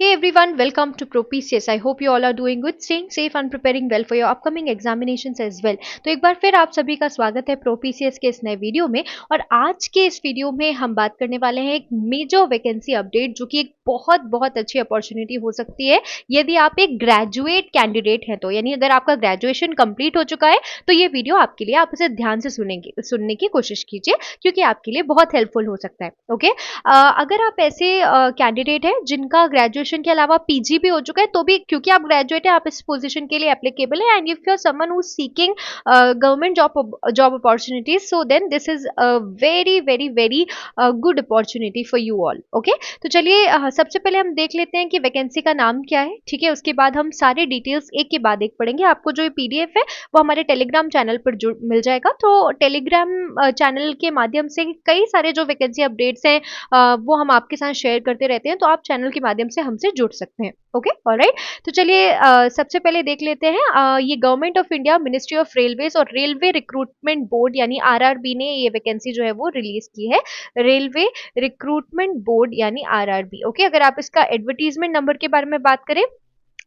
Hey everyone, welcome to ProPCS. I hope you all are doing good, staying safe and preparing well for your upcoming examinations as well. तो एक बार फिर आप सभी का स्वागत है ProPCS के इस नए वीडियो में। और आज के इस वीडियो में हम बात करने वाले हैं एक मेजर वैकेंसी अपडेट, जो कि एक बहुत बहुत अच्छी अपॉर्चुनिटी हो सकती है यदि आप एक ग्रेजुएट कैंडिडेट हैं। तो यानी अगर आपका ग्रेजुएशन कंप्लीट हो चुका है तो ये वीडियो आपके लिए, आप इसे ध्यान से सुनने की कोशिश कीजिए, क्योंकि आपके लिए बहुत हेल्पफुल हो सकता है। ओके, अगर आप ऐसे कैंडिडेट हैं जिनका ग्रेजुएशन के अलावा पीजी भी हो चुका है, तो भी क्योंकि आप ग्रेजुएट हैं, आप इस पोजीशन के लिए एप्लीकेबल है। And if you are someone who seeking government job opportunities, so then this is a very very very good opportunity for you all. Okay, तो चलिए सबसे पहले हम देख लेते हैं कि वैकेंसी का नाम क्या है। ठीक है, उसके बाद हम सारे डिटेल्स एक के बाद एक पढ़ेंगे। आपको जो पीडीएफ है वो हमारे टेलीग्राम चैनल पर मिल जाएगा। तो टेलीग्राम चैनल के माध्यम से कई सारे जो वैकेंसी अपडेट्स हैं वो हम आपके साथ शेयर करते रहते हैं, तो आप चैनल के माध्यम से हमसे जुड़ सकते हैं। Okay, alright. तो चलिए सबसे पहले देख लेते हैं। ये government of India, ministry of railways और रेलवे रिक्रूटमेंट बोर्ड यानी आरआरबी ने ये वैकेंसी जो है वो रिलीज की है। रेलवे रिक्रूटमेंट बोर्ड यानी आरआरबी। ओके, अगर आप इसका एडवर्टीजमेंट नंबर के बारे में बात करें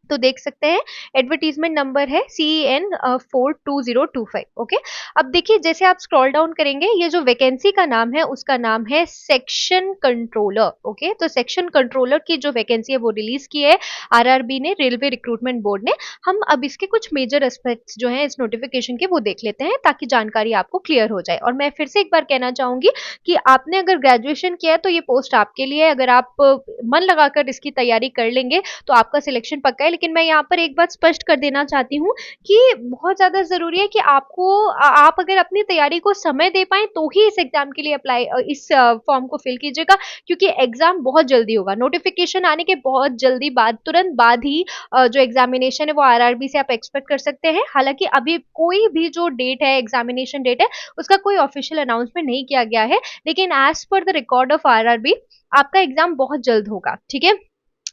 तो देख सकते हैं, एडवर्टीजमेंट नंबर है CEN 42025। ओके, अब देखिए जैसे आप स्क्रॉल डाउन करेंगे, ये जो वैकेंसी का नाम है उसका नाम है सेक्शन कंट्रोलर। ओके, तो सेक्शन कंट्रोलर की जो वैकेंसी है वो रिलीज की है आरआरबी ने, रेलवे रिक्रूटमेंट बोर्ड ने। हम अब इसके कुछ मेजर एस्पेक्ट्स जो हैं इस नोटिफिकेशन के वो देख लेते हैं, ताकि जानकारी आपको क्लियर हो जाए। और मैं फिर से एक बार कहना चाहूंगी कि आपने अगर ग्रेजुएशन किया है तो ये पोस्ट आपके लिए है। अगर आप मन लगाकर इसकी तैयारी कर लेंगे तो आपका सिलेक्शन पक्का है। लेकिन मैं यहाँ पर एक बात स्पष्ट कर देना चाहती हूँ कि बहुत ज्यादा जरूरी है कि आप अगर अपनी तैयारी को समय दे पाए तो ही इस एग्जाम के लिए इस फॉर्म को फिल कीजिएगा, क्योंकि एग्जाम बहुत जल्दी होगा। नोटिफिकेशन आने के बहुत जल्दी बाद, तुरंत बाद ही जो एग्जामिनेशन है वो आरआरबी से आप एक्सपेक्ट कर सकते हैं। हालांकि अभी कोई भी जो डेट है, एग्जामिनेशन डेट है, उसका कोई ऑफिशियल अनाउंसमेंट नहीं किया गया है। लेकिन as per the record of RRB आपका एग्जाम बहुत जल्द होगा। ठीक है,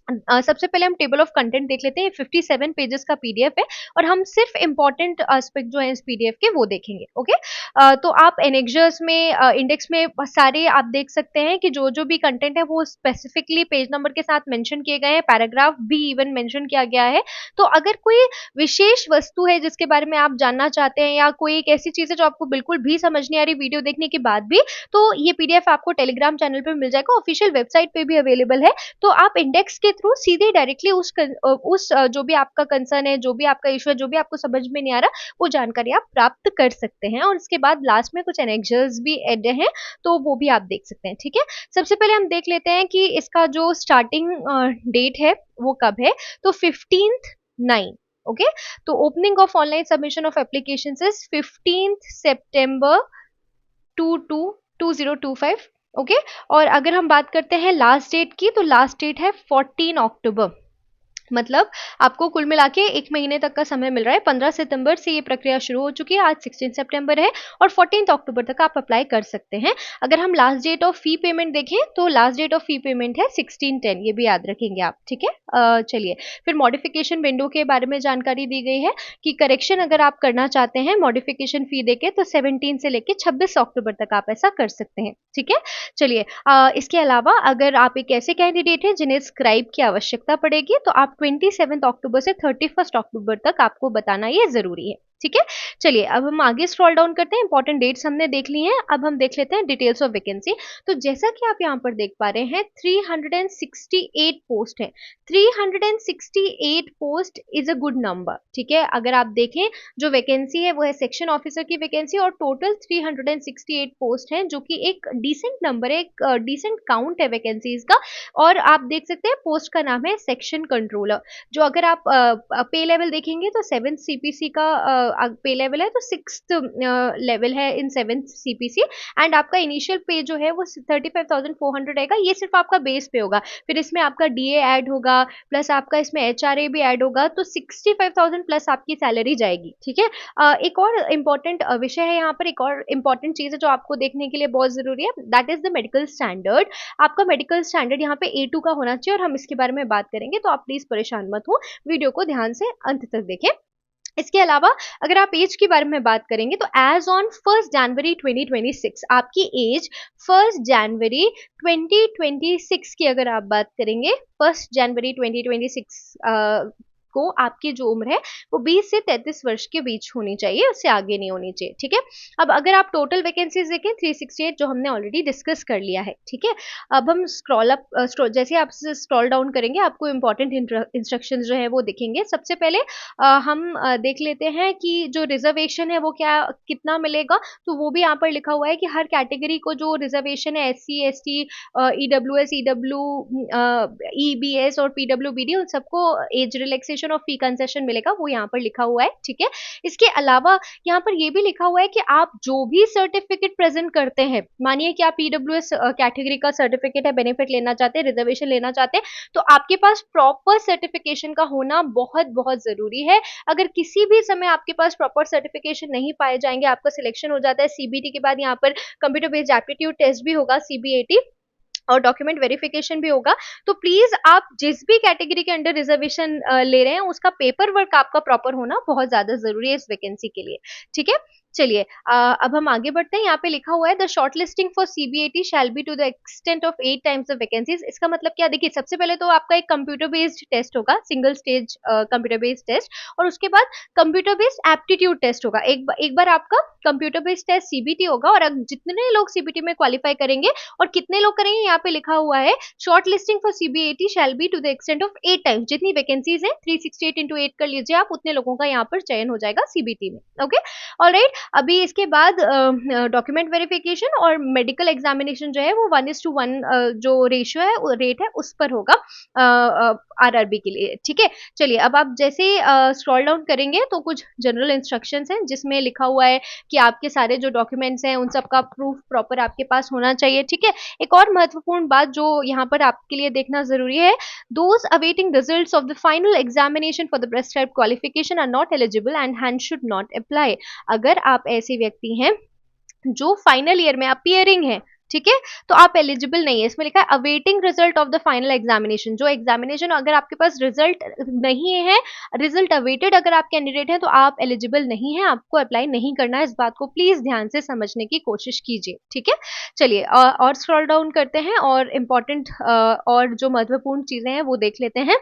सबसे पहले हम टेबल ऑफ कंटेंट देख लेते हैं। 57 पेजेस का पीडीएफ है और हम सिर्फ इंपॉर्टेंट एस्पेक्ट जो है इस पीडीएफ के वो देखेंगे। ओके, तो आप एनेक्सर्स में, इंडेक्स में सारे आप देख सकते हैं कि जो जो भी कंटेंट है वो स्पेसिफिकली पेज नंबर के साथ मेंशन किए गए हैं। पैराग्राफ भी इवन मेंशन किया गया है। तो अगर कोई विशेष वस्तु है जिसके बारे में आप जानना चाहते हैं, या कोई एक ऐसी चीज है जो आपको बिल्कुल भी समझ नहीं आ रही वीडियो देखने के बाद भी, तो ये पीडीएफ आपको टेलीग्राम चैनल पर मिल जाएगा, ऑफिशियल वेबसाइट पे भी अवेलेबल है। तो आप इंडेक्स के थ्रू सीधे डायरेक्टली जो भी आपका कंसर्न है, जो भी आपका इशू है, जो भी आपको समझ में नहीं आ रहा, वो जानकारी आप प्राप्त कर सकते हैं। और उसके बाद लास्ट में कुछ एनेक्सर्स भी ऐड हैं, तो वो भी आप देख सकते हैं। ठीक है, सबसे पहले हम देख लेते हैं कि इसका जो स्टार्टिंग डेट है वो कब है। तो 15/9। ओके, तो opening of online submission of application is 15 September 2025। Okay, और अगर हम बात करते हैं लास्ट डेट की, तो लास्ट डेट है 14 अक्टूबर। मतलब आपको कुल मिला के 1 महीने तक का समय मिल रहा है। 15 सितंबर से ये प्रक्रिया शुरू हो चुकी है, आज 16 सितंबर है, और 14 अक्टूबर तक आप अप्लाई कर सकते हैं। अगर हम last date of fee payment देखें तो last date of fee payment है 16/10, ये भी याद रखेंगे आप। ठीक है, चलिए फिर मॉडिफिकेशन विंडो के बारे में जानकारी दी गई है कि करेक्शन अगर आप करना चाहते हैं मॉडिफिकेशन फी देके, तो 17 से लेके 26 अक्टूबर तक आप ऐसा कर सकते हैं। ठीक है, चलिए इसके अलावा अगर आप एक ऐसे कैंडिडेट हैं जिन्हें स्क्राइब की आवश्यकता पड़ेगी, तो आप 27 अक्टूबर से 31 अक्टूबर तक आपको बताना ये जरूरी है। ठीक है, चलिए अब हम आगे स्क्रॉल डाउन करते हैं। इंपॉर्टेंट डेट्स हमने देख ली हैं, अब हम देख लेते हैं डिटेल्स ऑफ वैकेंसी। तो जैसा कि आप यहाँ पर देख पा रहे हैं, 368 पोस्ट है। 368 post is a good number. ठीक है, अगर आप देखें जो वैकेंसी है वो है सेक्शन ऑफिसर की वैकेंसी, और टोटल 368 पोस्ट हैं, जो कि एक डिसेंट नंबर है, एक डिसेंट काउंट है वैकेंसीज का। और आप देख सकते हैं पोस्ट का नाम है सेक्शन कंट्रोलर। जो अगर आप पे लेवल देखेंगे तो 7th CPC का पे लेवल है, तो 6th लेवल है इन 7th CPC। एंड आपका इनिशियल पे जो है वो 35,400 रहेगा। ये सिर्फ आपका बेस पे होगा, फिर इसमें आपका DA ऐड होगा, प्लस आपका इसमें HRA भी ऐड होगा, तो 65,000 प्लस आपकी सैलरी जाएगी। ठीक है, एक और इम्पॉर्टेंट विषय है यहाँ पर, एक और इम्पॉर्टेंट चीज है जो आपको देखने के लिए बहुत जरूरी है, that is the medical standard. आपका मेडिकल स्टैंडर्ड यहाँ पे A2 का होना चाहिए, और हम इसके बारे में बात करेंगे, तो आप प्लीज परेशान मत हो, वीडियो को ध्यान से अंत तक देखें। इसके अलावा अगर आप एज के बारे में बात करेंगे तो एज ऑन 1 जनवरी 2026 आपकी एज 1 जनवरी 2026 की अगर आप बात करेंगे 1 जनवरी 2026 को आपकी जो उम्र है वो 20 से 33 वर्ष के बीच होनी चाहिए, उससे आगे नहीं होनी चाहिए। ठीक है, अब अगर आप टोटल वैकेंसीज देखें 368 जो हमने ऑलरेडी डिस्कस कर लिया है। ठीक है, अब हम स्क्रॉल अप जैसे आप स्क्रॉल डाउन करेंगे आपको इंपॉर्टेंट इंस्ट्रक्शंस जो है वो दिखेंगे। सबसे पहले हम देख लेते हैं कि जो रिजर्वेशन है वो क्या कितना मिलेगा। तो वो भी यहाँ पर लिखा हुआ है कि हर कैटेगरी को जो रिजर्वेशन है SC ST EWS EW EBS और PWBD उन सबको एज रिलैक्सेशन और फी कंसेशन मिलेगा, वो यहाँ पर लिखा हुआ है। ठीक है, इसके अलावा यहाँ पर ये भी लिखा हुआ है कि आप जो भी सर्टिफिकेट प्रेजेंट करते हैं, मानिए कि आप EWS कैटेगरी का सर्टिफिकेट है, बेनिफिट लेना चाहते हैं, रिजर्वेशन लेना चाहते हैं, तो आपके पास प्रॉपर सर्टिफिकेशन का होना बहुत बहुत जरूरी है। अगर किसी भी समय आपके पास प्रॉपर सर्टिफिकेशन नहीं पाए जाएंगे, आपका सिलेक्शन हो जाता है, CBT के बाद यहाँ पर कंप्यूटर बेस्ड एप्टीट्यूड टेस्ट भी होगा, CBAT, और डॉक्यूमेंट वेरिफिकेशन भी होगा, तो प्लीज आप जिस भी कैटेगरी के अंडर रिजर्वेशन ले रहे हैं उसका पेपर वर्क आपका प्रॉपर होना बहुत ज्यादा जरूरी है इस वैकेंसी के लिए। ठीक है, चलिए अब हम आगे बढ़ते हैं। यहाँ पे लिखा हुआ है the shortlisting for CBAT shall be to the extent of 8 times the vacancies. इसका मतलब क्या, देखिए सबसे पहले तो आपका एक कंप्यूटर बेस्ड टेस्ट होगा, single stage computer based test, और उसके बाद कंप्यूटर बेस्ड एप्टीट्यूड टेस्ट होगा। एक बार आपका कंप्यूटर बेस्ड टेस्ट CBT होगा, और जितने लोग CBT में क्वालिफाई करेंगे और कितने लोग करेंगे, यहाँ पे लिखा हुआ है shortlisting for CBAT shall be to the extent of 8 times. जितनी वैकेंसीज है 368 इंटू 8 कर लीजिए आप, उतने लोगों का यहाँ पर चयन हो जाएगा CBT में। ओके, ऑलराइट, अभी इसके बाद डॉक्यूमेंट वेरिफिकेशन और मेडिकल एग्जामिनेशन जो है वो 1:1 जो रेशियो है, रेट है, उस पर होगा RRB के लिए। ठीक है, चलिए अब आप जैसे स्क्रॉल डाउन करेंगे तो कुछ जनरल इंस्ट्रक्शंस हैं जिसमें लिखा हुआ है कि आपके सारे जो डॉक्यूमेंट्स हैं उन सब का प्रूफ प्रॉपर आपके पास होना चाहिए। ठीक है, एक और महत्वपूर्ण बात जो यहाँ पर आपके लिए देखना जरूरी है, those awaiting results of the final examination for the prescribed qualification are not eligible and hence should not apply. अगर आप ऐसे व्यक्ति हैं जो फाइनल ईयर में अपियरिंग है, ठीक है, तो आप एलिजिबल नहीं है। इसमें लिखा है awaiting result of the final examination, जो एग्जामिनेशन अगर आपके पास रिजल्ट नहीं है, रिजल्ट अवेटेड अगर आप कैंडिडेट हैं, तो आप एलिजिबल नहीं है, आपको अप्लाई नहीं करना है। इस बात को प्लीज ध्यान से समझने की कोशिश कीजिए। ठीक है, चलिए और स्क्रॉल डाउन करते हैं और इम्पोर्टेंट और जो महत्वपूर्ण चीजें हैं वो देख लेते हैं।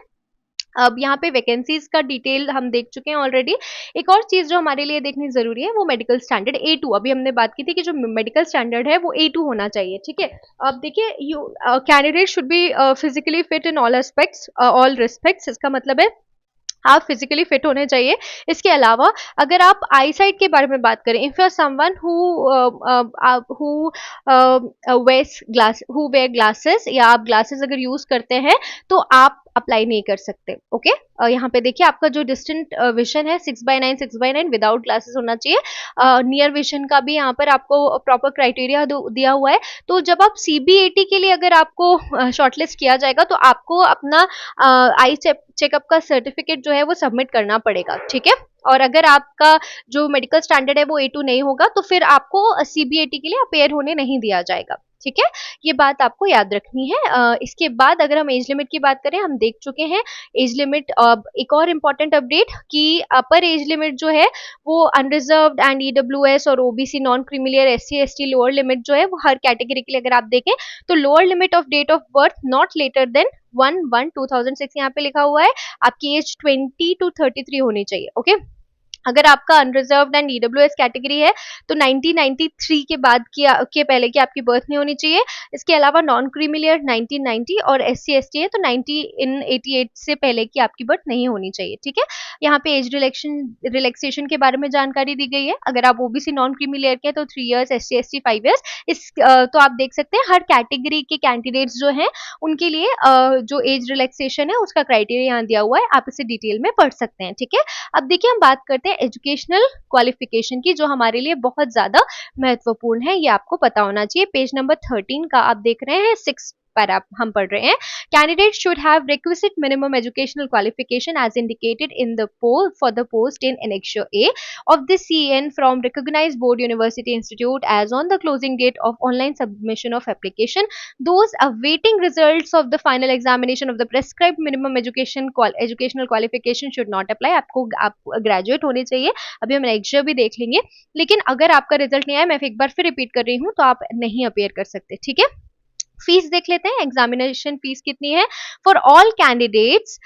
अब यहाँ पे वैकेंसीज का डिटेल हम देख चुके हैं ऑलरेडी। एक और चीज जो हमारे लिए देखनी जरूरी है वो मेडिकल स्टैंडर्ड A2। अभी हमने बात की थी कि जो मेडिकल स्टैंडर्ड है वो A2 होना चाहिए। ठीक है, अब देखिए you candidate should be physically fit in all aspects all respects. इसका मतलब है आप फिजिकली फिट होने चाहिए। इसके अलावा अगर आप आई साइट के बारे में बात करें, if you are someone who wear glasses, या आप ग्लासेस अगर यूज करते हैं तो आप अप्लाई नहीं कर सकते। ओके, यहाँ पे देखिए आपका जो डिस्टेंट विजन है 6/9 6/9 विदाउट ग्लासेस होना चाहिए। नियर विजन का भी यहाँ पर आपको प्रॉपर क्राइटेरिया दिया हुआ है। तो जब आप CBAT के लिए अगर आपको शॉर्टलिस्ट किया जाएगा तो आपको अपना आई चेकअप का सर्टिफिकेट जो है वो सबमिट करना पड़ेगा। ठीक है, और अगर आपका जो मेडिकल स्टैंडर्ड है वो A2 नहीं होगा तो फिर आपको CBAT के लिए अपेयर होने नहीं दिया जाएगा। ठीक है, ये बात आपको याद रखनी है। इसके बाद अगर हम एज लिमिट की बात करें, हम देख चुके हैं एज लिमिट। एक और इम्पॉर्टेंट अपडेट कि अपर एज लिमिट जो है वो अनरिजर्व्ड एंड EWS और OBC non creamy layer SC ST lower limit जो है वो हर कैटेगरी के लिए अगर आप देखें तो lower limit of date of birth not later than 1/1/2006 यहाँ पे लिखा हुआ है। आपकी एज 20 to 33 होनी चाहिए। ओके, अगर आपका अनरिजर्व्ड एंड EWS कैटेगरी है तो 1993 के बाद के पहले की आपकी बर्थ नहीं होनी चाहिए। इसके अलावा नॉन क्रीमिलियर 1990 और SC ST है तो 1988 से पहले की आपकी बर्थ नहीं होनी चाहिए। ठीक है, यहाँ पे एज रिलैक्सेशन के बारे में जानकारी दी गई है। अगर आप OBC नॉन क्रीमिलियर के तो 3 years, SC ST 5 years। तो आप देख सकते हैं हर कैटेगरी के कैंडिडेट्स जो हैं उनके लिए जो एज रिलैक्सेशन है उसका क्राइटेरिया यहाँ दिया हुआ है, आप इसे डिटेल में पढ़ सकते हैं। ठीक है, अब देखिए हम बात करते हैं एजुकेशनल क्वालिफिकेशन की, जो हमारे लिए बहुत ज्यादा महत्वपूर्ण है, ये आपको पता होना चाहिए। पेज नंबर 13 का आप देख रहे हैं 6 पर आप हम पढ़ रहे हैं, candidate should have requisite minimum educational qualification as indicated in the poll for the post in annexure A of the CN from recognized board university institute as on the closing date of online submission of application. Those awaiting results of the final examination of the prescribed minimum educational qualification should not apply. आपको आप graduate होने चाहिए. अभी हम lecture भी देख लेंगे, लेकिन अगर आपका रिजल्ट नहीं आया, मैं एक बार फिर रिपीट कर रही हूँ, तो आप नहीं अपेयर कर सकते. ठीक है. फीस देख लेते हैं. एग्जामिनेशन फीस कितनी है for all candidates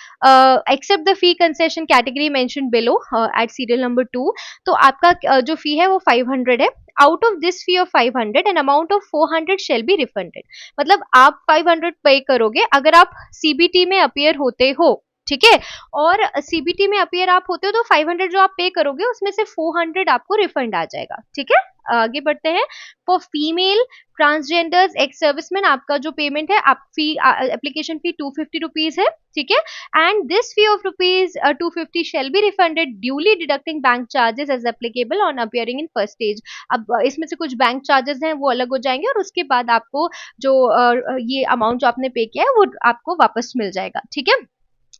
except the fee concession category mentioned below at serial number 2. तो आपका जो फी है वो 500 है. Out of this fee of 500 an amount of 400 shall be refunded. मतलब आप 500 पे करोगे अगर आप सीबीटी में अपियर होते हो. ठीक है. और सीबीटी में अपियर आप होते हो तो 500 जो आप पे करोगे उसमें से 400 आपको रिफंड आ जाएगा. ठीक है. आगे बढ़ते हैं. For female transgenders ex serviceman आपका जो पेमेंट है, आप फी एप्लीकेशन फी 250 रुपीज है. ठीक है. And this fee of rupees 250 shall be refunded duly deducting bank charges as applicable on appearing in first stage. अब इसमें से कुछ बैंक चार्जेस हैं वो अलग हो जाएंगे और उसके बाद आपको जो ये अमाउंट जो आपने पे किया है वो आपको वापस मिल जाएगा. ठीक है.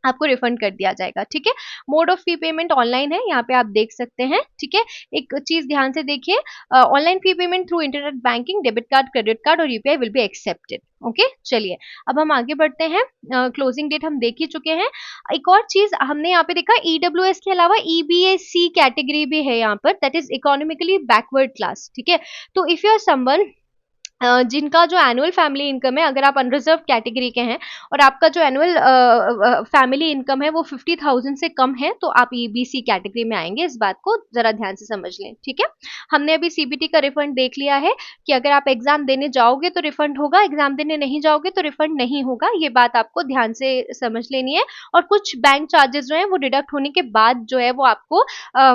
आपको रिफंड कर दिया जाएगा. ठीक है. Mode of fee payment online है, यहाँ पे आप देख सकते हैं. ठीक है. एक चीज ध्यान से देखिए, online fee payment through internet banking, debit card, credit card और UPI will be accepted. Okay. चलिए अब हम आगे बढ़ते हैं. क्लोजिंग डेट हम देख ही चुके हैं. एक और चीज हमने यहाँ पे देखा, ईडब्ल्यूएस के अलावा ईबीएससी कैटेगरी भी है यहाँ पर, that is economically backward class. ठीक है. तो इफ यू आर समवन जिनका जो एनुअल फैमिली इनकम है, अगर आप अनरिजर्व कैटेगरी के हैं और आपका जो एनुअल फैमिली इनकम है वो 50,000 से कम है, तो आप ईबीसी कैटेगरी में आएंगे. इस बात को जरा ध्यान से समझ लें. ठीक है. हमने अभी सीबीटी का रिफंड देख लिया है कि अगर आप एग्जाम देने जाओगे तो रिफंड होगा, एग्जाम देने नहीं जाओगे तो रिफंड नहीं होगा. ये बात आपको ध्यान से समझ लेनी है. और कुछ बैंक चार्जेस जो है वो डिडक्ट होने के बाद जो है वो आपको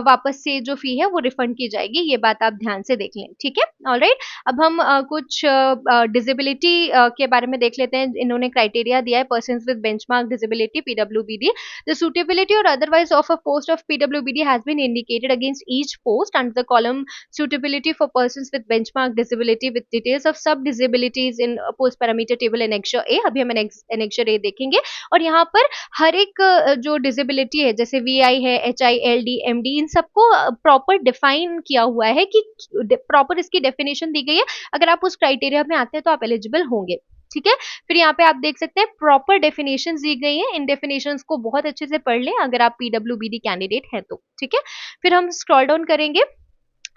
वापस से जो फी है वो रिफंड की जाएगी. ये बात आप ध्यान से देख लें. ठीक है. ऑलराइट. अब हम कुछ डिसेबिलिटी के बारे में देख लेते हैं. इन्होंने क्राइटेरिया दिया है. पर्सन्स विद बेंचमार्क डिसेबिलिटी पीडब्ल्यूबीडी, द सुटेबिलिटी और otherwise of a post of पीडब्ल्यूबीडी has been indicated against each post under the column suitability for persons with benchmark disability with details of sub disabilities in post parameter table annexure A. अभी हम annexure A देखेंगे. और यहाँ पर हर एक जो disability है, जैसे वीआई है, एचआईएलडी, एमडी, इन सबको प्रॉपर डिफाइन किया हुआ है कि प्रॉपर इसकी डेफिनेशन दी गई है. अगर आप उस क्राइटेरिया में आते हैं तो आप एलिजिबल होंगे. ठीक है. फिर यहाँ पे आप देख सकते हैं प्रॉपर डेफिनेशन दी गई है. इन डेफिनेशंस को बहुत अच्छे से पढ़ लें अगर आप पीडब्ल्यूबीडी कैंडिडेट हैं तो. ठीक है. फिर हम स्क्रॉल डाउन करेंगे.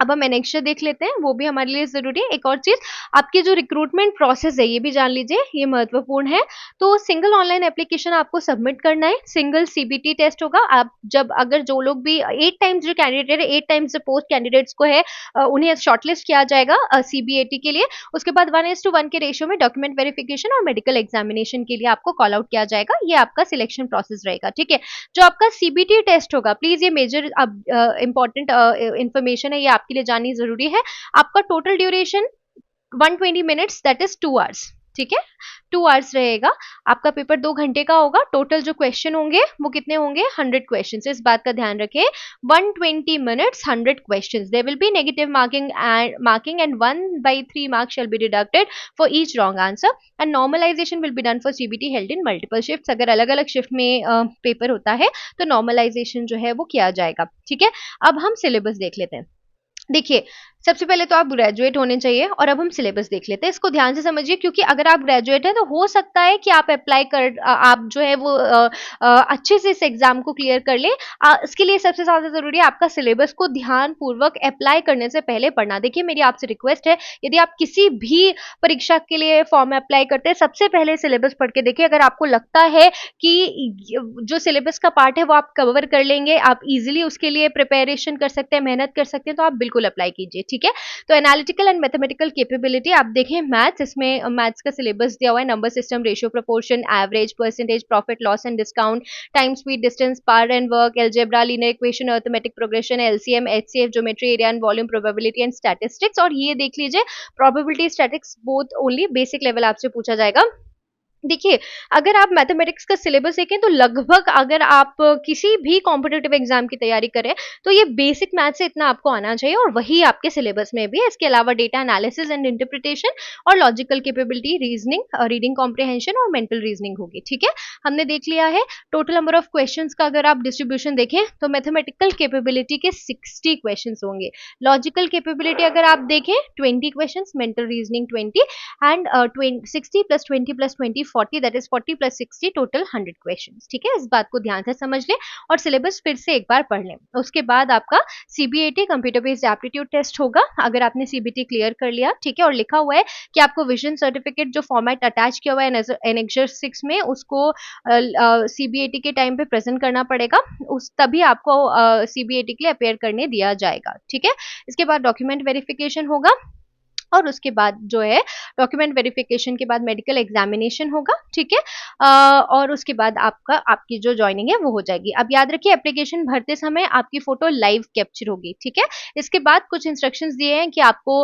अब हम एनेक्शर देख लेते हैं, वो भी हमारे लिए जरूरी है. एक और चीज, आपकी जो रिक्रूटमेंट प्रोसेस है ये भी जान लीजिए, ये महत्वपूर्ण है. तो सिंगल ऑनलाइन एप्लीकेशन आपको सबमिट करना है. सिंगल सीबीटी टेस्ट होगा. आप जब अगर जो लोग भी 8 टाइम्स जो कैंडिडेट है, 8 टाइम्स पोस्ट कैंडिडेट्स को है, उन्हें शॉर्टलिस्ट किया जाएगा सीबीएटी के लिए. उसके बाद 1:1 के रेशियो में डॉक्यूमेंट वेरिफिकेशन और मेडिकल एग्जामिनेशन के लिए आपको कॉल आउट किया जाएगा. ये आपका सिलेक्शन प्रोसेस रहेगा. ठीक है. जो आपका सीबीटी टेस्ट होगा, प्लीज ये मेजर इंपॉर्टेंट इंफॉर्मेशन है, ये आपके लिए जाननी जरूरी है. आपका total duration 120 minutes, that is 2 hours. ठीक है. 2 आवर्स रहेगा. आपका पेपर 2 घंटे का होगा. टोटल जो क्वेश्चन होंगे वो कितने होंगे? 100 क्वेश्चन. इस बात का ध्यान रखें. 120 minutes, 100 question. There will be negative marking and 1/3 marks shall be deducted for each wrong answer. And normalisation will be done for CBT held in multiple shift. अगर अलग अलग शिफ्ट में पेपर होता है तो नॉर्मलाइजेशन जो है वो किया जाएगा. ठीक है. अब हम सिलेबस देख लेते हैं. देखिए, सबसे पहले तो आप ग्रेजुएट होने चाहिए और अब हम सिलेबस देख लेते हैं. इसको ध्यान से समझिए, क्योंकि अगर आप ग्रेजुएट हैं तो हो सकता है कि आप आप जो है वो अच्छे से इस एग्जाम को क्लियर कर लें. इसके लिए सबसे ज्यादा जरूरी है आपका सिलेबस को ध्यान पूर्वक अप्लाई करने से पहले पढ़ना. देखिए, मेरी आपसे रिक्वेस्ट है, यदि आप किसी भी परीक्षा के लिए फॉर्म अप्लाई करते हैं, सबसे पहले सिलेबस पढ़ के देखिए. अगर आपको लगता है कि जो सिलेबस का पार्ट है वो आप कवर कर लेंगे, आप इजिली उसके लिए प्रिपरेशन कर सकते हैं, मेहनत कर सकते हैं, तो आप बिल्कुल अप्लाई कीजिए. ठीक है. तो एनालिटिकल एंड मैथमेटिकल कैपेबिलिटी आप देखें. मैथ्स, इसमें मैथ्स का सिलेबस दिया हुआ है. Number system, ratio, proportion, average, percentage, profit, loss and discount, time, speed, distance, power and work, algebra, linear equation, arithmetic progression, LCM, HCF, geometry, area and volume, probability and statistics. और ये देख लीजिए, probability, statistics both only basic level आपसे पूछा जाएगा. देखिए, अगर आप मैथमेटिक्स का सिलेबस देखें तो लगभग अगर आप किसी भी कॉम्पिटिटिव एग्जाम की तैयारी करें तो ये बेसिक मैथ से इतना आपको आना चाहिए और वही आपके सिलेबस में भी है। इसके अलावा डेटा एनालिसिस एंड इंटरप्रिटेशन और logical capability, reasoning, reading comprehension और मेंटल रीजनिंग होगी। ठीक है, हमने देख लिया है टोटल नंबर ऑफ क्वेश्चंस का। अगर आप डिस्ट्रीब्यूशन देखें तो मैथमेटिकल कैपेबिलिटी के 60 क्वेश्चंस होंगे। लॉजिकल कैपेबिलिटी अगर आप देखें 20 questions, mental reasoning 20 and 60 plus 20 plus 20 40, that is 40 plus 60 total 100 questions. ठीक है, इस बात को ध्यान से समझ लें और सिलेबस फिर से एक बार पढ़ लें। उसके बाद आपका CBAT computer based aptitude test होगा। अगर आपने सीबीटी क्लियर कर लिया, ठीक है, और लिखा हुआ है कि आपको विजन सर्टिफिकेट जो फॉर्मेट अटैच किया हुआ है एनेक्सर 6 में उसको सीबीएटी के टाइम पे प्रेजेंट करना पड़ेगा, उस तभी आपको सीबीएटी के लिए अपेयर करने दिया जाएगा। ठीक है, इसके बाद डॉक्यूमेंट वेरिफिकेशन होगा और उसके बाद जो है डॉक्यूमेंट वेरिफिकेशन के बाद मेडिकल एग्जामिनेशन होगा। ठीक है, और उसके बाद आपकी जो ज्वाइनिंग है वो हो जाएगी। अब याद रखिए एप्लीकेशन भरते समय आपकी फोटो लाइव कैप्चर होगी। ठीक है, इसके बाद कुछ इंस्ट्रक्शंस दिए हैं कि आपको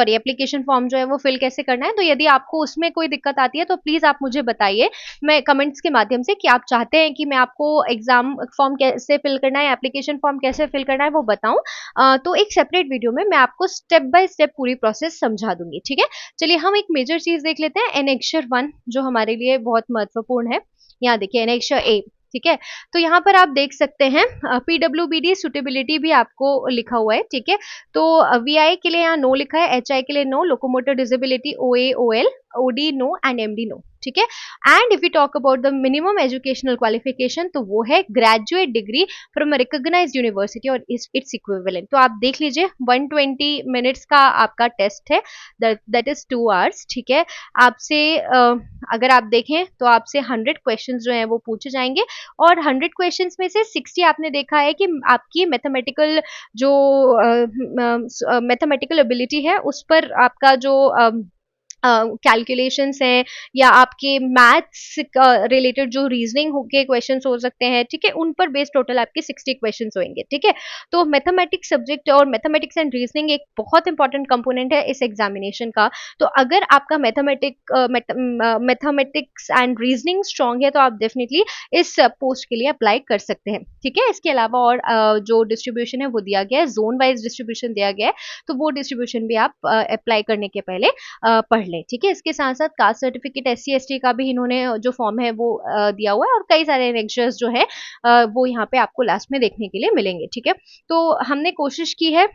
एप्लीकेशन फॉर्म जो है वो फिल कैसे करना है। तो यदि आपको उसमें कोई दिक्कत आती है तो प्लीज आप मुझे बताइए, मैं कमेंट्स के माध्यम से, कि आप चाहते हैं कि मैं आपको एग्जाम फॉर्म कैसे फिल करना है, एप्लीकेशन फॉर्म कैसे फिल करना है वो बताऊं। तो एक सेपरेट वीडियो में मैं आपको स्टेप बाय स्टेप पूरी प्रोसेस समझा दूंगी। ठीक है, चलिए हम एक मेजर चीज देख लेते हैं, एनेक्सर 1 जो हमारे लिए बहुत महत्वपूर्ण है। यहाँ देखिए एनेक्सर ए। ठीक है, तो यहाँ पर आप देख सकते हैं पीडब्ल्यूबीडी सुटेबिलिटी भी आपको लिखा हुआ है। ठीक है, तो वीआई के लिए यहाँ नो लिखा है, एचआई के लिए no, locomotor disability OA OL, OD no and MD no. ठीक है, and if you talk about the minimum educational qualification तो वो है graduate degree from recognised university और इट्स इक्विवेलेंट। तो आप देख लीजिए 120 मिनट्स का आपका टेस्ट है, दैट इज 2 आवर्स। ठीक है, आपसे अगर आप देखें तो आपसे 100 क्वेश्चंस जो हैं वो पूछे जाएंगे और 100 क्वेश्चंस में से 60 आपने देखा है कि आपकी मैथमेटिकल जो मैथमेटिकल एबिलिटी है उस पर आपका जो कैलकुलेशंस हैं या आपके मैथ्स रिलेटेड जो रीजनिंग के क्वेश्चंस हो सकते हैं, ठीक है, उन पर बेस्ड टोटल आपके 60 क्वेश्चंस होंगे। ठीक है, तो मैथमेटिक्स सब्जेक्ट और मैथमेटिक्स एंड रीजनिंग एक बहुत इंपॉर्टेंट कंपोनेंट है इस एग्जामिनेशन का। तो अगर आपका मैथमेटिक्स एंड रीजनिंग स्ट्रांग है तो आप डेफिनेटली इस पोस्ट के लिए अप्लाई कर सकते हैं। ठीक है, इसके अलावा और जो डिस्ट्रीब्यूशन है वो दिया गया है, जोन वाइज डिस्ट्रीब्यूशन दिया गया है, तो वो डिस्ट्रीब्यूशन भी आप अप्लाई करने के पहले पढ़ लें। ठीक है, इसके साथ साथ कास्ट सर्टिफिकेट एससी एसटी का भी इन्होंने जो फॉर्म है वो दिया हुआ है और कई सारे एनेक्सर्स जो है वो यहाँ पे आपको लास्ट में देखने के लिए मिलेंगे। ठीक है, तो हमने कोशिश की है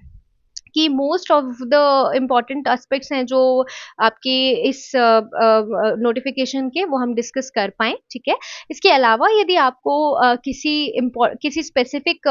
कि most of the important aspects हैं जो आपके इस नोटिफिकेशन के वो हम डिस्कस कर पाए। ठीक है, इसके अलावा यदि आपको किसी स्पेसिफिक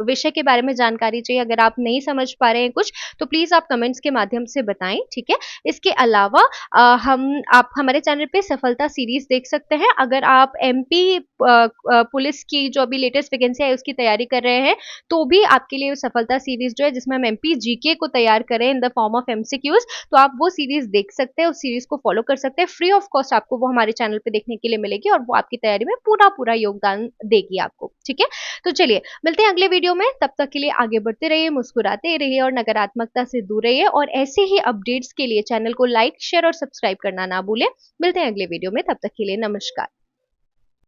विषय के बारे में जानकारी चाहिए, अगर आप नहीं समझ पा रहे हैं कुछ, तो प्लीज आप कमेंट्स के माध्यम से बताएं। ठीक है, इसके अलावा आप हमारे चैनल पे सफलता सीरीज देख सकते हैं। अगर आप एमपी पुलिस की जो अभी लेटेस्ट वैकेंसी है उसकी तैयारी कर रहे हैं तो भी आपके लिए सफलता सीरीज जो है जिसमें हम एमपी जीके को तैयार करें in the form of MCQs, तो आप वो सीरीज देख सकते हैं, उस सीरीज को फॉलो कर सकते हैं। फ्री ऑफ कॉस्ट आपको वो हमारे चैनल पे देखने के लिए मिलेगी और वो आपकी तैयारी में पूरा पूरा योगदान देगी आपको। ठीक है, तो चलिए मिलते हैं अगले वीडियो में, तब तक के लिए आगे बढ़ते रहिए, मुस्कुराते रहिए और नकारात्मकता से दूर रहिए और ऐसे ही अपडेट्स के लिए चैनल को लाइक शेयर और सब्सक्राइब करना ना भूलें। मिलते हैं अगले वीडियो में, तब तक के लिए नमस्कार।